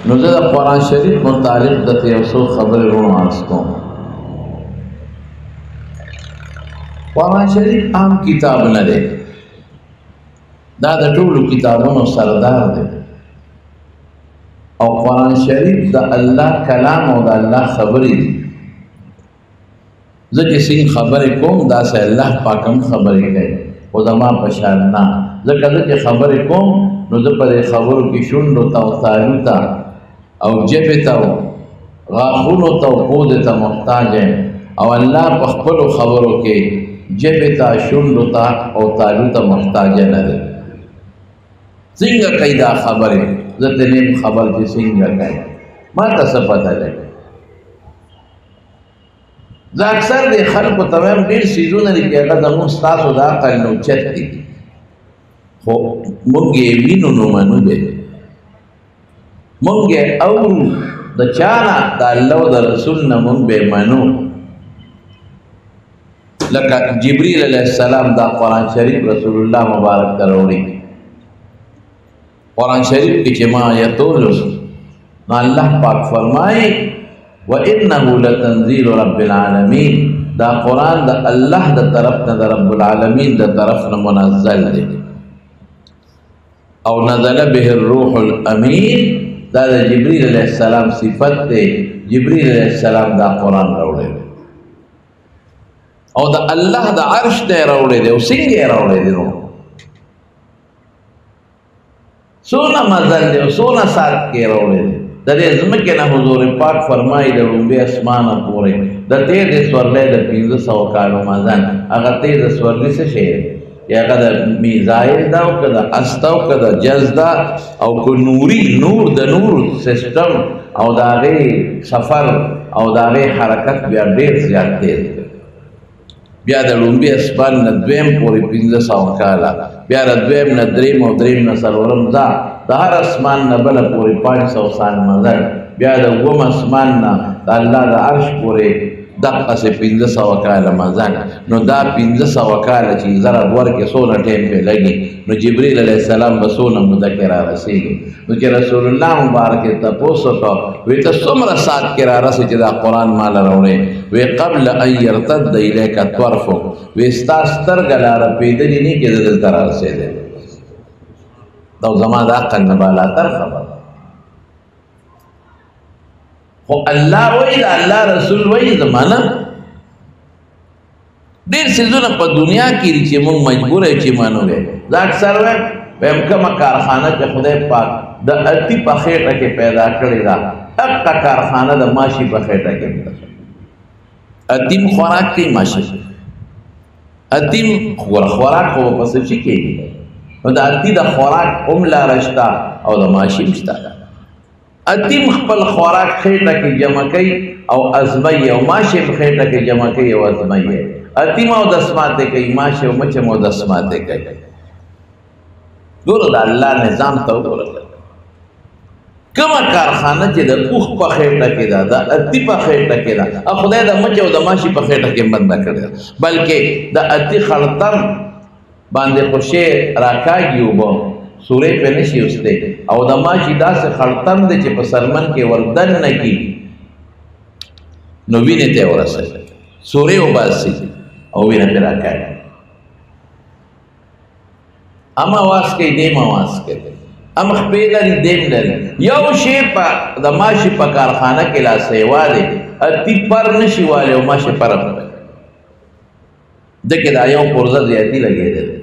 نو زه د قرآن شریف متعلق درته یو څو خبرې ورونه عرض کوم. قرآن شریف عام کتاب نه دی، دا د ټولو کتابونو سردار دی، او قرآن شریف د الله کلام او د الله خبرې دي. زه چې څنګه خبرې کوم داسې الله پاک هم خبرې کوي، خو زما په شان نه. ځکه زه چې خبرې کوم نو زه په دې خبرو کې شونډو ته او تالو ته او جبې ته او غاښونو ته او پوزې ته محتاج یم، او الله په خپلو خبرو کې جبې ته شونډو ته او تالو ته محتاج نه دی. څنګه کوي دا خبرې؟ زه ته نیم خبر چې څنګه کوي ما ته څه پته لګي. زه اکثر د خلکو ته وایم ډېر څیزونه دي چې هغه زموږ ستاسو د عقل نه اوچت دي، خو موږ یې وینو نو منو دی. موږ یې اورو د چا نه؟ د الله او د رسول نه موږ به منو. لکه جبریل علیه السلام دا قرآن شریف رسول الله مبارک ته راوړي. قرآن شریف کې چې ما آیتو لوست نو الله پاک فرمایي وَإِنَّهُ لَتَنزِيلُ رَبِّ الْعَالَمِينَ، دا قرآن د الله د طرف نه د رب العالمین د طرف نه منزل دی، او نزل به الروح الامین، دا د جبریل علیہ السلام صفت دی. جبریل علیہ السلام دا قرآن راوړی دی، او د الله د عرش دی راوړی دی. او څنګه یې راوړی دی؟ نو څونه مزل دی او څونه ساعت کې راوړی دی. د دې ځمکې نه حضور پاک فرمایي د لومبې اسمانه پورې د تېزې سورلۍ د 500 کالو مزل. هغه تېزه سورلۍ څه شی دی؟ هغه د میزایل ده او که د هسته او که د جز ده او که نوري نور د نور سیسټم او د هغې سفر او د هغې حرکت بیا ډېر زیات تېز دی. بیا د لومبي اسمان نه دویم پورې 500 کاله، بیا د دویم نه دریم او دریم نه څلورم ځا، د هر اسمان نه بله پورې 500 سال مزل، بیا د اووم اسمان نه د الله د عرش پورې دقسې 500 کاله مزل. نو دا 500 کاله چې ضرب ورکړې څونه ټایم پرې لګي، نو جبریل علیه السلام به څونه موده کې را رسېږي. نو چې رسول الله مبارک یې تپوس وکړ وایي ته څومره ساعت کې را رسې چې دا قرآن ماله راوړې؟ وی قبل ان یرتد الیک طرفک، وی ستا سترګه لا رپېدلې نه کې زه دلته را رسېدلی. دا زما د عقل نه بالاتر خبره. خو الله وایي د الله رسول وایي زمانه ډېر څیزونه په دنیا کې دي چې موږ مجبور یو چې منو. زه اکثر وایم کومه کارخانه چې خدای پاک د اتي په خېټه کې پیدا کړې ده، هغه کارخانه د ماشي په خېټه کې ده. اتیم خوراک کوي ماشي، اتیم خوراک خو په څه شي کېږي؟ نو د اتي د خوراک هم لاره شته او د ماشي هم شته. اتیم خپل خوراک خېټه کې جمع کوي او ازمایي، او ماشي هم خېټه کې جمع کوي او ازمایي. اتیم او دسماته کوي، ماشي او مچ او دسماته کوي. ګوره د الله نظام ته وګوره. کومه کارخانه چې د اوښ په خېټه کې ده، د اتي په خېټه کې ده، خدای د مچ او د ماشي په خېټه کې بنده کړې ده، بلکې د اتي خړتم باندې خو شی راکاږي اوبه سورې پې نشي اوستی، او د ماشي داسې خړتم دی چې په سرمن کې ور دننه کېږي نو وینې ته یې ورسوي، سورې وباسي او وینه پې راکاږي. ام اواز کوي دیم اواز کوي، ام خپې لري دیم لري. یو شی د ماشي په کارخانه کې لا سیوا دی، اتي پر نشي والی او ماشي پر هم دی. دکې دا یو پرزه زیاتي لګېدلی.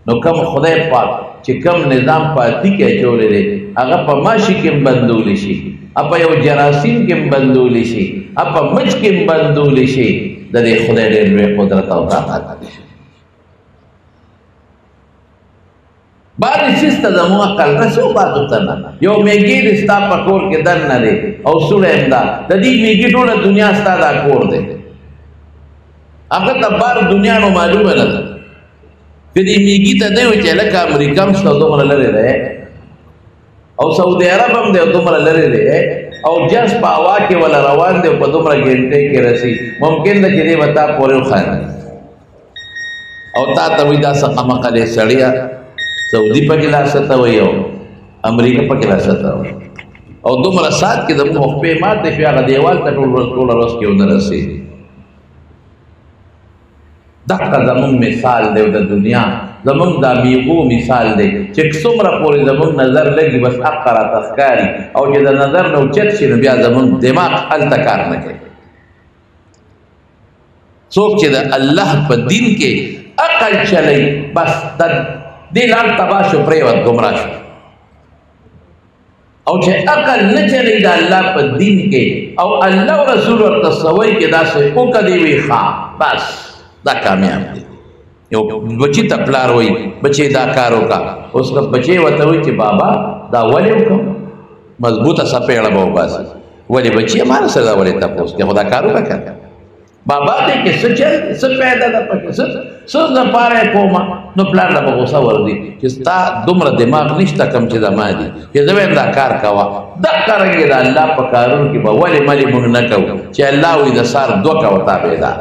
نو کم خدای پاک چې کم نظام په اتي کې اچولی دی، هغه په ماشي کې هم بندولی شي، په یو جراثیم کې هم بندولی شي، په مچ کې هم بندولی شي. د دې خدای ډېر لوی قدرت او طاقت دی. بعضې چیز ته زموږ عقل رسو، بعضو ته نه. یو میږي دی ستا په کور کې دننه دی او سوړی هم ده، د دې میږي ټوله دنیا ستا دا کور دی. هغه ته بار دنیا نو معلومه نه ده. که دې میږي ته دی وایي چې هلکه امریکا هم شته دومره لرې دی، او سعودي عرب هم دی دومره لرې دی، او جس په هوا کې ولا روان دی په دومره ګنټې کې رسي. ممکن ده چې دی به تا پورې وخاندي او تا ته وایي دا څه قمقلې سړیه، سعودي پکې لا سته وایي او امریکا پکې لا سته وایي. او دومره سات کې د موږ خپې ماته شوې هغه دیوال ته ټوله ورځ کې ونه رسېږي. دغه زمونږ مثال دی د دنیا، زمونږ د میوو مثال دی چې څومره پورې زمونږ نظر لګي بس حق راته ښکاري، او چې د نظر نه اوچت شي نو بیا زمونږ دماغ هلته کار نه کوي. څوک چې د الله په دین کې عقل چلی بس د دې لار تباه شو، پرېوت ګمراه شو. او چې عقل نه چلی د الله په دین کې او الله او رسول ورته سوی کې داسې وکړي وي ښه بس دا کامیاب دی. یو بچی ته پلار وایي بچی دا کار وکړه، اوس که بچی ورته وایي چې بابا دا ولې وکړم، مضبوطه څپېړه به وباسي. ولې بچی ماره سره دا ولې تپوس کې خو دا کار وکړه بابا دې کې څه چل څه پیدا ده پکې څه لپاره یې کومه، نو پلار ته به غوسه ورځي چې ستا دومره دماغ نشته کم چې زما دي چې زه وایم دا کار کوه. دقه رنګې د الله په کارونو کې به ولې ملې موږ نه کوو چې الله وایي د سهار 2 کوه تابعدار،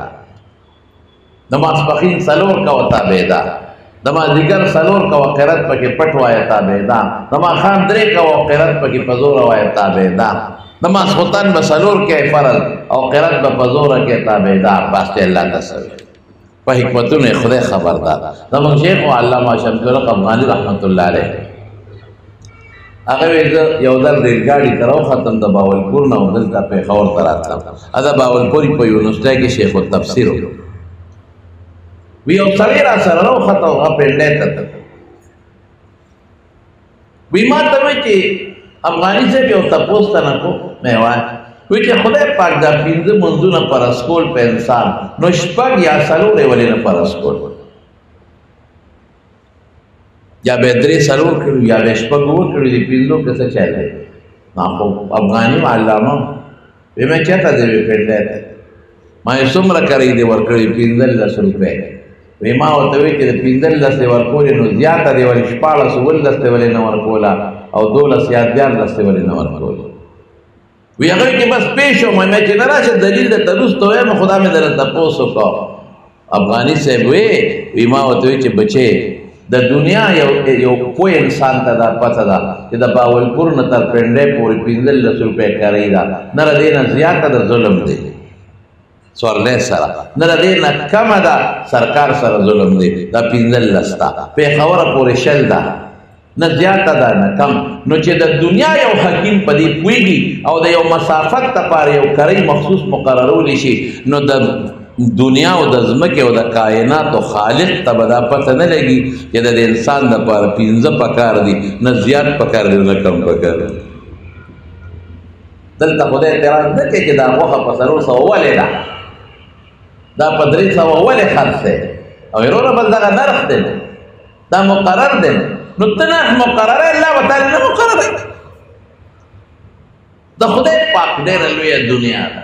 د ماسپښین 4 کوه تابعدار، د مازدیګر 4 کوه قرت پکې پټ وایه تابعدار، د ماښام 3 کوه قرت پکې په زوره وایه تابعدار، د ماسخوتن به 4 کې فرض او قرت به په زوره کې تابعدار. بس دی الله تصویر په حکمتونو خدای خبردار. زموږ شیخ و علامه شمس الحق افغاني رحمت الله علیه هغه ویل زه یو ځل ریلګاډي ته راوختم د باولپور نه دلته پېښور ته راتلم. د باولپور په یونیورسټۍ کې شیخ التفسیر وی یو سړی را سره راوخته او هغه پنډۍ ته وی ما ته وایي چې افغاني صاحب یو تپوس ته نه کو مې وایي وی چې خدای پاک دا 5 منځونه فرض کول په انسان نو 6 یا 4 یې ولې نه فرض کول، یا به 3 4 کړو یا به 6 وکړو، دې 5 کې څه چل دی. ما خو افغاني علامه وی مې چاته دې پنډۍ ته ما یې څومره کړی دې ورکړي 15 روپۍ. وی ما ورته وی چې 15 ورکولې نو زیاته دی ولې 14 ولې نه ورکوله او 12 یا 14 ولې نه ورکوله. وی هغه کې بس پېښ شو مې چې نه راشه دلیل د تروست وایم خدا مې درته تپوس وکړ. افغاني صاحب وی ما ورته وی چې بچې د دنیا یو پوه انسان ته دا پته ده چې د باولپور نه تر پنډۍ پورې 15 روپۍ کاري ده، نه د دې نه زیاته د ظلم دی سورلی سره، نه د دې نه کمه ده سرکار سره ظلم دی. دا 15 ده پېښوره پورې 6 ده، نه زیاته ده نه کم. نو چې د دنیا یو حکیم په دې پوهېږي او د یو مسافت لپاره یو کری مخصوص مقررولی شي، نو د دنیا او د ځمکې او د کائناتو خالق ته به دا پته نه لګي چې د انسان لپاره 15 پکار دي، نه زیات پکار دي نه کم پکار دي. دلته خدای اعتراض نه کوي چې دا غوښه په 400 ولې ده، دا په 300 ولې خرڅ دی، او وروره بل دغه نرخ دی دا مقرر دی. نو ته نرخ مقرره الله وتعالی نه مقرره. د خدای پاک ډېره لویه دنیا ده.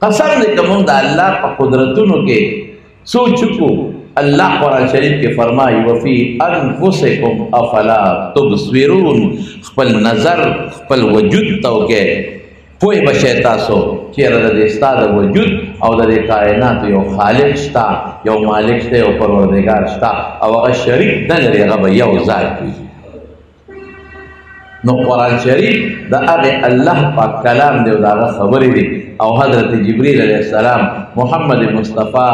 قسم دې که موږ د الله په قدرتونو کې سوچ وکړو. الله قرآن شریف کې فرمایي وفي انفسکم افلا تبصرون، خپل نظر خپل وجود ته وکړئ پوه به شئ تاسو چېرې د دې ستا د وجود او د دې کائناتو یو خالق شته، یو مالک شته، یو پروردګار شته او هغه شریک نه لري، هغه به یو ذات وي. نو قرآن شریف د هغې الله پاک کلام دی او د هغه خبرې دي او حضرت جبریل علیه السلام محمد مصطفی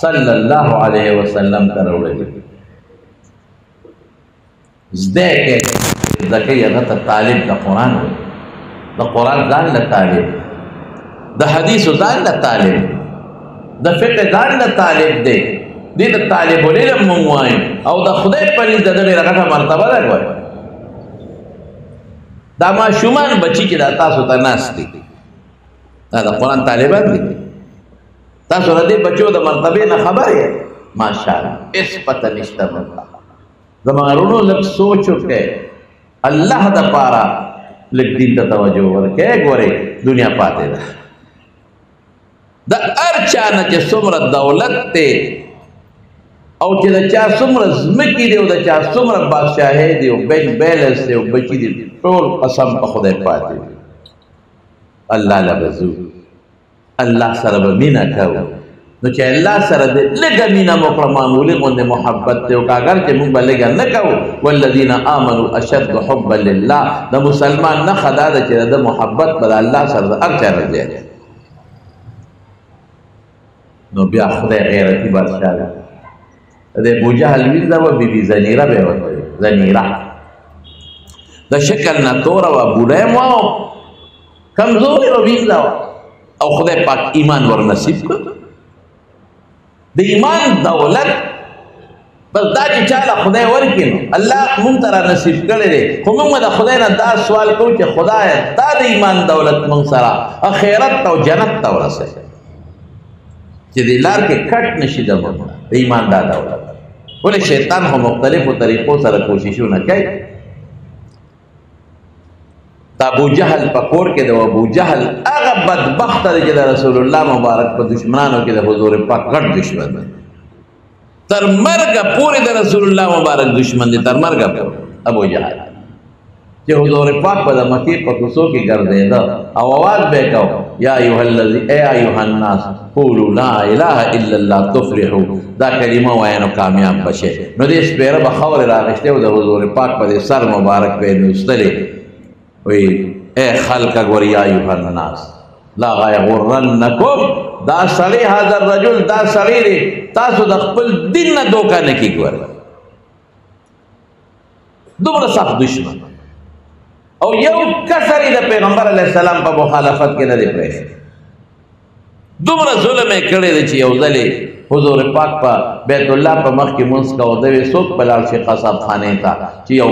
صلی الله علیه وسلم ته راوړي. زده کې زده کوي هغه ته طالب د قرآن وي، د قرآن ځان له طالب، د حدیثو ځان له طالب، د فقه ځان له طالب دی. دې ته طالب العلم مونږ وایو او د خدای په نزد د ډېره غټه مرتبه ده. ګوره دا ماشومان بچي چې دا تاسو ته ناست دي دا د قرآن طالبان دي. تاسو د دې بچو د مرتبې نه خبر یې ماشاءالله هېڅ پته نشته. زما وروڼو لږ سوچ وکړئ، الله دپاره لږ دین ته توجه ورکړئ. ګورئ دنیا پاتې ده، د هر چا نه چې څومره دولت دی او چې د چا څومره ځمکې دي او د چا څومره بادشاهۍ دي او بینک بیلنس دی او بچي دي، ټول قسم په خدای پاتې دي. الله له به ځو، الله سره به مینه کوو، نو چې الله سره دې لږه مینه مو کړه معمولي غوندې محبت دی او که اګر چې موږ به لږه نه کوو والذین آمنوا اشد حبا لله د مسلمان نښه دا ده چې د محبت به د الله سره د هر چا نه زیات نو بیا خدای غیرتي بادشاه دی د ابوجهل وینځه وه بیبي زنیره به یې ورته وي زنیره د شکل نه توره وه بوډۍ م وه کمزورې وه وینځه وه او خدای پاک ایمان ور نصیب کړ د ایمان دولت بس دا چې چاله خدای ورکړي نو الله مونږ ته را نصیب کړی دی خو مونږ د خدای نه دا سوال کوو چې خدایه دا د ایمان دولت مونږ سره آخرت ته او جنت ته ورسوي چې دې لار کې کټ نشي د مونږ د ایمان دا دولت ولې شیطان خو مختلفو طریقو سره کوششونه کوي دا ابو جهل په کور کې د ابو جهل هغه بدبخت دی چې د رسول الله مبارک په دشمنانو کې د حضور پاک غټ دشمن دی تر مرګه پورې د رسول الله مبارک دشمن دی تر مرګه پورې ابو جهل چې حضور پاک په د مکې په کوڅو کې ګرځېده او اواز به یې کو یا ایها الناس قولوا لا اله الا الله تفلحوا دا کلمه وایه نو کامیاب بشئ نو دې سپېره به خاورې راغشتې او د حضور پاک په دې سر مبارک به یې نوستلې وی اے خلق گوری یا ایوہ الناس لا غیغرنکم دا سڑی حاضر رجل دا سڑی دی تاسو دا خپل دین نا دوکا نکی گوری دوبر سخت دشمن او یو کسری دا پیغمبر علیہ السلام پا مخالفت کے ندی پریش دوبر ظلم کڑی دی چی یو ذلی حضور پاک پا بیت اللہ پا مخ کی منس کا ودوی سوک پلال شی قصاب خانے تا چی یو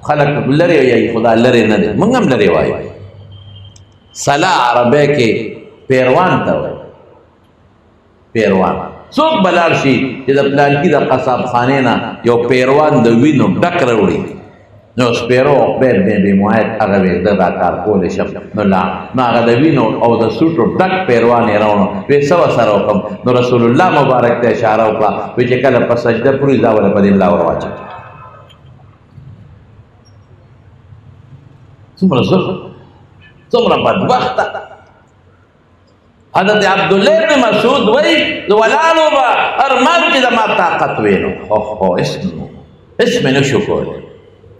خلق لري وي خدا لري نه دي موږ هم لري وایو صلاح عربی کې پیروان ته وایي پیروان څوک بلار شي چې د پلان کې د قصاب خانې نه یو پیروان د وینو ډک راوړي نو سپیرو خپل به معاهد هغه به دا کار کول شم نو لا ما هغه د وینو او د سوټو ډک پیروان یې راوړو وې سوا سره وکم نو رسول الله مبارک ته اشاره وکړه چې کله په سجده پوری دا ولا په دې الله ورواچي څومره ظلم څومره بدبخته حضرت عبدالله ابن مسعود وی ولالو با ارمان چې د ما طاقت وینو خو اسم نشو کولی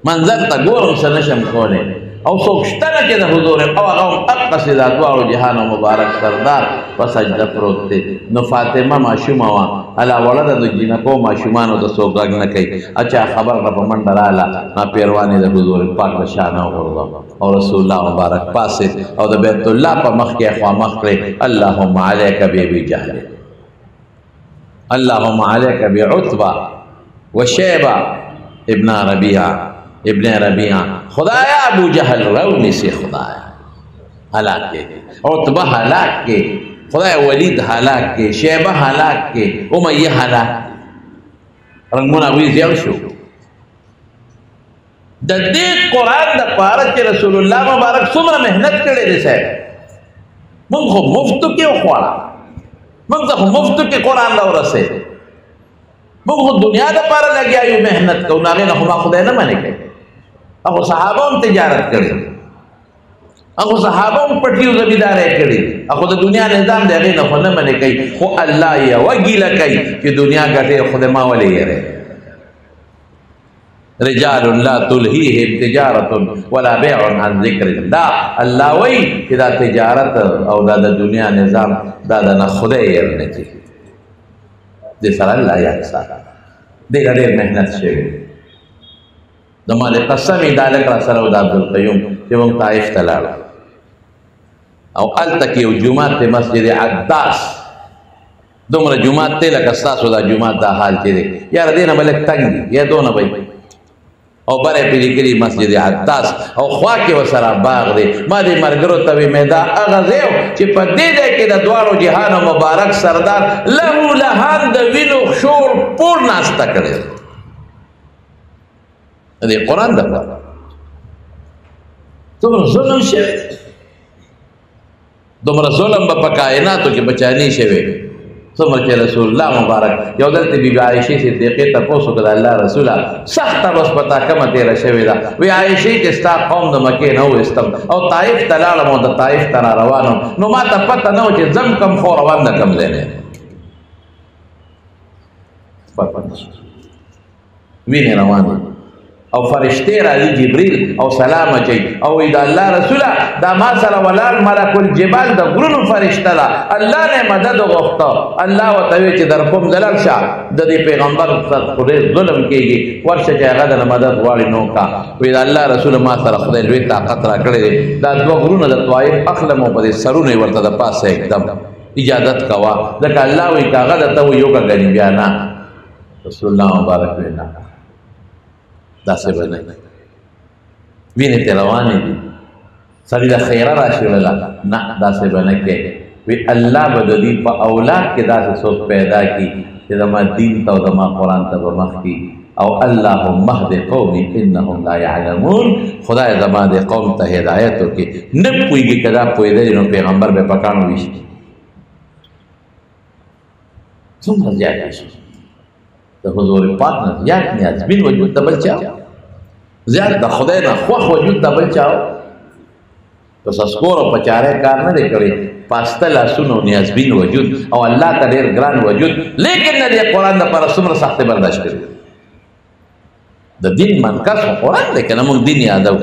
منظر ته ګورم څه نشم کولی او څوک شته نه چې د حضور او هغه هم اقصې دا دواړو جهانو مبارک سردار په سجده پروت دی نو فاطمه ماشومه وه هله وړه ده د جینکو ماشومانو ته څوک غږ نه کوي اچا خبر را په منډه راغله ما پیروان یې د حضور پاک له شانه وغورځوه او رسول الله مبارک پاسې او د بیت الله په مخ کې خوا مخ کړې اللهم علیک بابي جهل اللهم علیک بعتبه وشیبه ابن ربیعه خدایا ابو جہل رونی سے خدایا ہلاک کے عتبہ ہلاک کے خدایا ولید ہلاک کے شیبہ ہلاک کے امیہ ہلاک رنگونا وی زیو شو دا دے قرآن دا پارت کے رسول اللہ مبارک سمرہ محنت کرے دے سے من خو مفتو کے خوارا من خو مفتو کے قرآن دا ورسے من خو دنیا دا پارا لگیا یو محنت کو ناغی نخما خدای نہ مانے کے اخو صحابہ هم تجارت کړي اخو صحابہ هم پټیو زمیداري کړي اخو د دنیا نظام دی هغه نه خو نه منې کوي خو الله یې وګیله کوي چې دنیا ګټه خو د ما ولې یې رجال لا تلهیهم تجارت ولا بیع عن ذکر الله الله وی چې دا تجارت او دا د دنیا نظام دا نه خدای یې نه کوي د سره الله یا سره د ډېر محنت شوی د مال قسمی دا لکه سره د عبدالقیوم چې موږ طائف ته لاړو او هلته کې یو جومات دی مسجد عداس دومره جومات دی لکه ستاسو دا جومات دا حال چې دی یاره دې نه به لږ تنګ دي یا دونه به او بره پې لیکلي مسجد عداس او خوا کې ورسره باغ دی ما دې ملګرو ته وې مې دا هغه ځای و چې په دې ځای کې د دواړو جهانو مبارک سردار لهو لهان د وینو شور پور ناسته کړی دی دې قرآن دا دومره ظلم شوی دومره ظلم به په کائناتو کې بچانی شوی څومره چې رسول الله مبارک یو دلته بی بی عایشې صدیقې تپوس وکړه د الله رسوله سخته بس پتا کمه تېره شوې ده وی عایشې چې ستا قوم د مکې نه وایستم او طایف ته لاړم او د طایف ته را روان وم نو ما ته پته نه و چې ځم کم خو روان نه کم ځای نه وینې روانې او فرشتې راځي جبریل او سلام اچوي او وایي د الله رسوله دا ما سره ولاړ ملک الجبال د غرونو فرشته ده الله نه مدد وغوښته الله ورته وایي چې در کوم ځای لاړ شه د دې پیغمبر خو ډېر ظلم کېږي ورشه چې هغه دله مدد غواړي نو کا وایي د الله رسوله ما سره خدای لوی طاقت را کړی دی دا دوه غرونه د طوایف اخلم او په دې سرونه یې ورته د پاسه एकदम اجازت کوه ځکه الله وایي که هغه درته وایي یو که ګنې بیا نه رسول الله مبارک وایي نه داسې به نه وینې ترې روانې دي سړي د خیره راشړله نه داسې به نه کوې وی الله به د دې په اولاد کې داسې څوک پیدا کړي چې زما دین ته او زما قرآن ته به مخ کړي او اللهم اهد قومي انهم لا يعلمون خدای زما د قوم ته هدایت وکړي نه پوهېږي که دا پوهېدلي نو پیغمبر به په کاڼو ویشي څومره زیات شي د حضور پاک نه زیات نیازبین وجود د بل چا زیات د خدای نه خوښ وجود د بل چا په سسکور او په چاره کار نه دی کړی پاسته لاسونه نیازبین وجود او الله ته ډېر ګران وجود لیکن نه دی قرآن دپاره څومره سختۍ برداشت کړي د دین مرکز خو قرآن دی که نه موږ دین یادو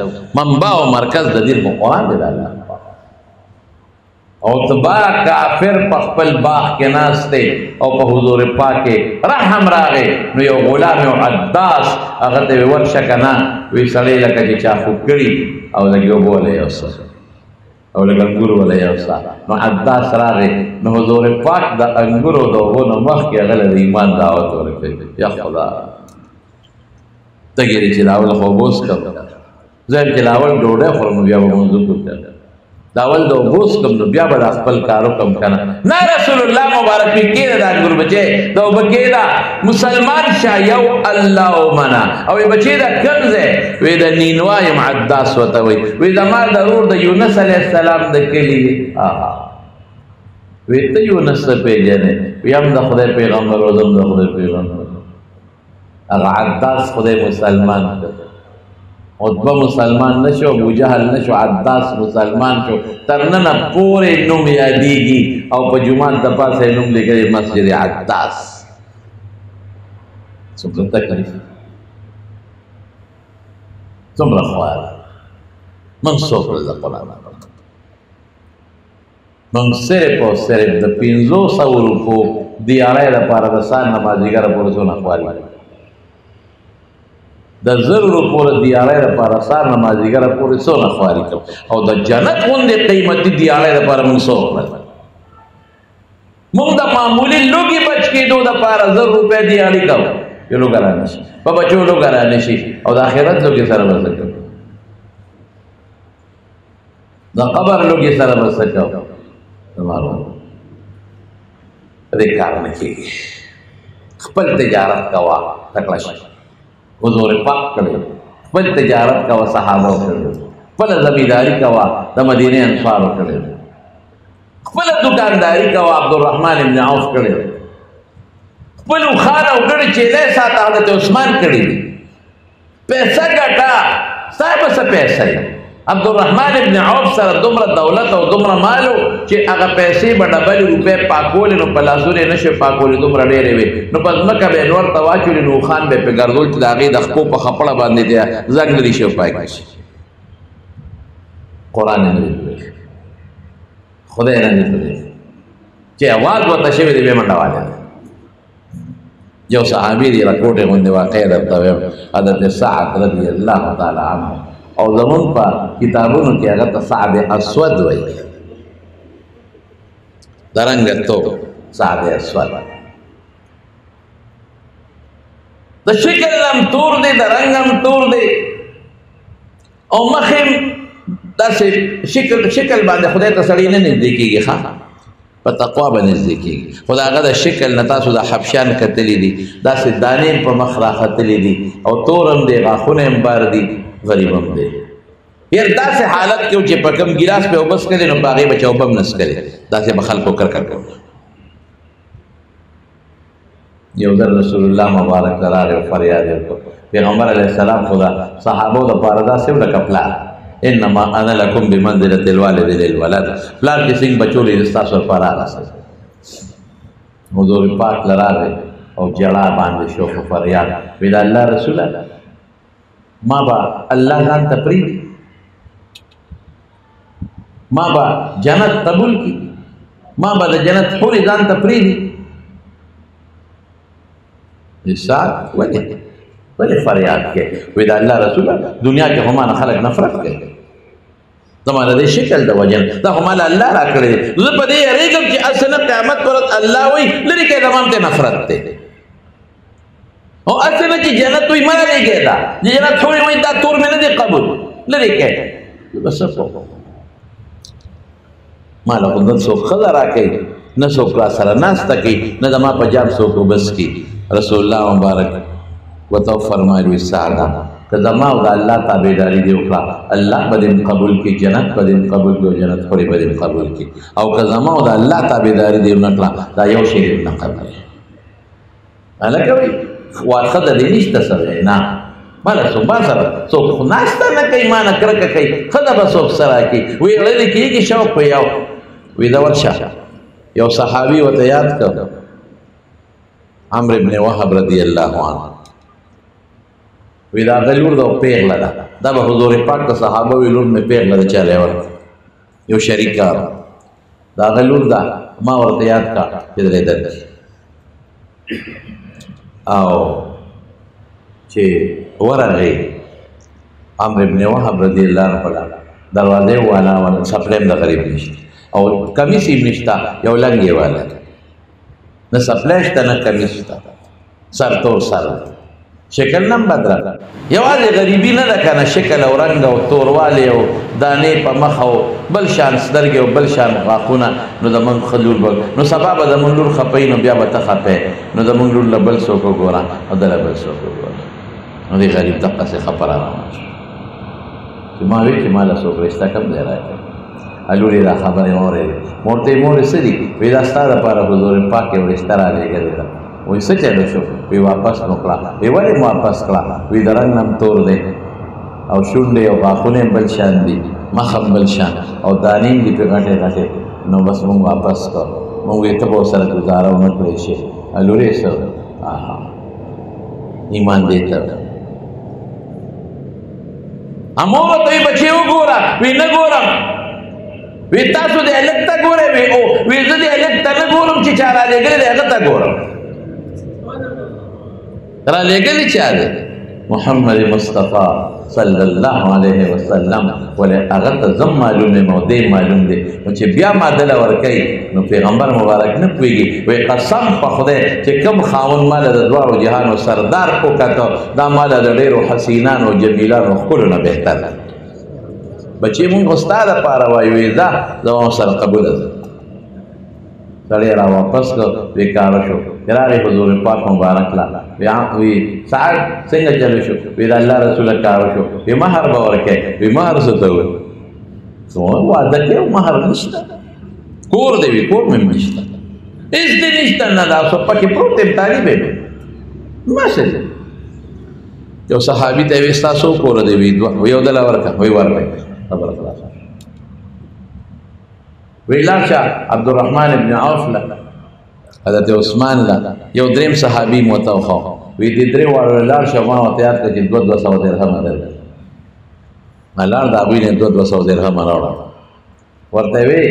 منبع او مرکز د دین خو قرآن دی د الله او تبا کافر په خپل باغ کې ناست دی او په حضور پاک کې رحم راغی نو یو غلام یو عداس هغه ته ویې ورشه که نه وی سړی لکه چې چا خوب کړي او لږ اوبه وله یوسه او لږ انګور وله یوسه نو عداس راغی نو حضور پاک د انګورو د اوبو نه مخکې هغه له د ایمان دعوت ورکوي یا خدا تګېرې چې لاول خو اوبه وڅښم زه چې لاول ډوډۍ خورم بیا به منځ وکړم داول د اوبه وڅښم نو بیا به دا خپل کار وکړم که نه نه رسول الله مبارک وي کېده دا انګور بچی د اوبه کېده مسلمان شه یو الله ومنه او وی بچی دا کوم ځای وی د نینوا یم عداس ورته وایي وی زما د ورور د یونس علیه السلام د کلي دی وی ته یونس ته پېژنې وی هم د خدای پیغمبر او زه هم د خدای پیغمبر هغه عداس خدای مسلمان کړ عتبه مسلمان نشو ابو جهل نشو عداس مسلمان شو تر ننه پورې نوم یادېږي او په جومات د پاسه یې نوم لیکلی مسجد عداس څومره تکلیف څومره خوار موږ څوک د قرآن موږ صرف او صرف د 500 روپو دیارۍ لپاره د سهار نه مازدیګره پورې څونه خواري د 1000 روپو د دیارۍ لپاره سهار نه مازدیګره پورې څونه خواري کوو او د جنت غوندې قیمتي دیارۍ لپاره موږ څه وکړل موږ د معمولي لوږې بچ کېدو دپاره 1000 روپۍ دیارۍ کوو چې لوږه رانه شي په بچو لوږه رانه شي او د آخرت لوږې سره به څه کوو د قبر لوږې سره به څه کوو معلوم دې کار نه کېږي خپل تجارت کوه تکړه شي حضور پاک کړی خپل تجارت کوه صحابه کړی خپله زمینداري کوه د مدینې انصارو کړی خپله دکانداري کوه عبدالرحمن ابن عوف کړی خپل اوښان او ګړې چیلې ساته حضرت عثمان کړي دي پیسه ګټه ستا به څه پیسه یې عبدالرحمن ابن عوف سره دومره دولت او دومره مالو چې هغه پیسې به ډبلې روپۍ پاکولې نو په لاسونو یې نشي پاکولې دومره ډېرې وې نو په ځمکه به یې نور ته واچولې نو اوښان به یې پرې ګرځول چې د هغې د خپو په خپړه باندې دی زنګ لري شي او پاک شي قرآن یې نه دی پرېښی خدای نه دی پرېښی چې اواز ورته شوی دی بیا منډه والی یو صحابي دی راکوټې غوندې واقع درته وایم حضرت سعد رضی الله تعالی عنه او زمون په کتابونو کې هغه ته سعد اسود وایي د رنګ تو سعد اسود د شکل هم تور دی د رنګ هم تور دی او مخ یې داسې شکل باندې خدای ته سړی نه نږدې کېږي ښه په تقوا به نږدې کېږي خو د هغه د شکل نه تاسو د حبشیان کتلي دي داسې دانې په مخ راختلي دي او تور هم دی غاښونه هم بار دي غریب هم دی یار داسې حالت کې چې په کوم ګیلاس پې اوبه څښلې نو په هغې به چې اوبه هم نه څښلې داسې به خلکو کرکر کوي یو ځل رسول الله مبارک ته راغی او فریاد یې وکړ پیغمبر علیه السلام خو د صحابو دپاره داسې و لکه پلار انما انا لکم بمنزلة الوالد للولد پلار چې څنګه بچو لري ستاسو لپاره راغلی حضور پاک له راغی او جړا باندې شو په فریاد وی د الله رسوله ما با الله ځان ته پرېږدي ما با جنت قبول کی ما با د جنت حورې ځان ته پرېږدي سعد ولې فریاد کوي وی د الله رسوله دنیا کې همانه خلک نفرت کوي زما د دې شکل د وجه نه دا خو ماله الله را کړی دی زه په دې یېرېږم چې هسې نه قیامت پر ورځ الله وایي لرې کړئ زما هم ته نفرت دی او هسې نه چې جنت وایي مه رالېږئ دا چې جنت حورې وایي دا تور مې نه دی قبول لرې کړئ زه به څه کوم ماله خو نن څوک ښځه را کوي نه څوک را سره ناسته کوي نه زما په جام څوک وبس کي رسول الله مبارک ورته وفرمایل وي سعده که زما او د الله تابعداري دې وکړه الله به دې قبول کړي جنت به دې قبول کړي او جنت حورې به دې قبول کړي او که زما او د الله تابعداري دې ونه کړه دا یو شی دې نه قبلوي هلکه وایي واښه د دې نشته سره نه ماله څوک ما سره څوک خو ناسته نه کوي ما نه کرکه کوي ښځه به څوک سره کوي وایي غړلې کېږي شوق په یو وی دا ورشه یو صحابي ورته یاد کړ عمرو بن وهب رضی الله عنه وی دا هغه لور ده او پیغله ده دا به حضور پاک ته صحابه وی لور مې پیغله ده چا لی ورکړه یو شریکار دا هغه لور ده ما ورته یاد کړه چې درې درکړي او چې ورغی عمرو بن وهب رضی الله عنه دروازې والا سپلیم د غریب نشته او کمیس یې نشته یو لنګې والا نه سپلی شته نه کمیس شته سر تور سر شکل نم بدره یوازې غریبي نه ده که نه شکل او رنګ او توروالی او دانې په مخ او بل شان سترګې او بل شان غاښونه نو زمونږ ښه لور به نو سبا به زمونږ لور خپوي نو بیا به ته خپې نو زمونږ لور له بل څوک وګوره او ده له بل څوک وګوره نو دې غریب دقسې خپه را روان شو چې ما وی چې ما له څوک رشته کم دی راکړي لورې دا خبرې واورېدې مور ته یې مورې څه دي وایي دا ستا دپاره حضور پاک یو رشته رالېږلې ده وایي څه چلو شو وایي واپس مو کړه وایي ولې مو واپس کړه وایي د رنګ هم تور دی او شونډې او غاښونه هم بل شان دي مخ هم بل شان او دانې هم دي پرې غټې غټې نو بس مونږ واپس کړ مونږ وایي ته به ورسره ګزاره ونه کړی شي لورې څه ایمان دې ته مور ورته وایي بچې وګوره وایي نه ګورم وی تاسو د هلک ته ګورئ وی زه د هلک ته نه ګورم چې چا رالېږلی دی هغه ته ګورم رالېږلی چا دی محمد مصطفی صلی الله علیه وسلم ولې هغه ته زم معلوم یم او دی معلوم دی نو چې بیا ما دله ورکوي نو پیغمبر مبارک نه پوهېږي وایي قسم په خدای چې کوم خاوند ماله د دواړو جهانو سردار وکته دا ماله د ډېرو حسینانو جمیلانو ښکلو نه بهتر دی بچې مونږ خو ستا دپاره وایو وایي ځه زما سره قبوله ده سړی را واپس کړ وی کاره شو راغی حضور پاک مبارک لا وی سعد څنګه چلو شو وی د الله رسوله کاره شو وی مهر به ورکوې وی مهر څه ته وایي واده کې مهر نشته کور دی وي کور مې نشته هېڅ دې نشته نه دا څه پکې پروت یم طالب یم ماشې یو صحابي ته وی ستا څو کوره دی وی یو دله ورکړه وی ورکړئ خبره خلاصه وی لاړ شه عبدالرحمن ابن عوف له حضرت عثمان له یو دریم صحابي مو ورته وښو وی دې درې واړو لاړ شه ما ورته یاد کړه چې 200 درهمه درکړه لاړ د هغوی نه 200 درهمه راوړه ورته وی